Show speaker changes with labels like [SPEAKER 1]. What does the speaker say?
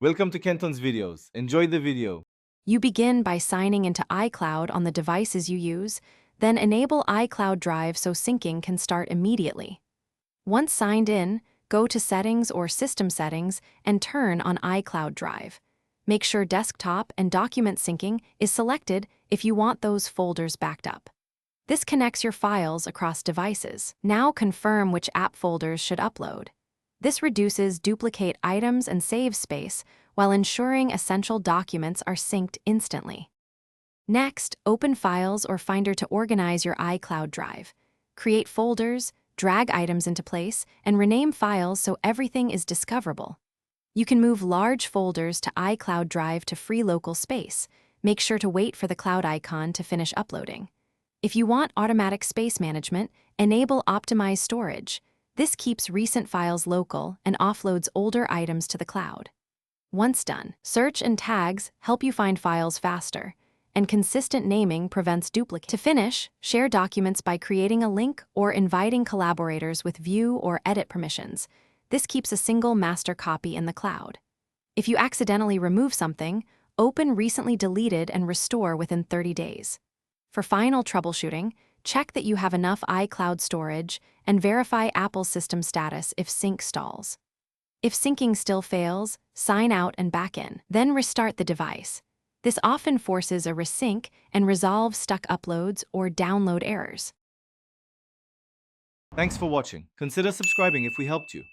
[SPEAKER 1] Welcome to Kenton's videos. Enjoy the video.
[SPEAKER 2] You begin by signing into iCloud on the devices you use, then enable iCloud Drive so syncing can start immediately. Once signed in, go to Settings or System Settings and turn on iCloud Drive. Make sure Desktop and Document Syncing is selected if you want those folders backed up. This connects your files across devices. Now confirm which app folders should upload. This reduces duplicate items and saves space while ensuring essential documents are synced instantly. Next, open Files or Finder to organize your iCloud Drive. Create folders, drag items into place, and rename files so everything is discoverable. You can move large folders to iCloud Drive to free local space. Make sure to wait for the cloud icon to finish uploading. If you want automatic space management, enable Optimize Storage. This keeps recent files local and offloads older items to the cloud. Once done, search and tags help you find files faster, and consistent naming prevents duplicate. To finish, share documents by creating a link or inviting collaborators with view or edit permissions. This keeps a single master copy in the cloud. If you accidentally remove something, open Recently Deleted and restore within 30 days. For final troubleshooting, check that you have enough iCloud storage and verify Apple's system status if sync stalls. If syncing still fails, sign out and back in, then restart the device. This often forces a resync and resolves stuck uploads or download errors.
[SPEAKER 1] Thanks for watching. Consider subscribing if we helped you.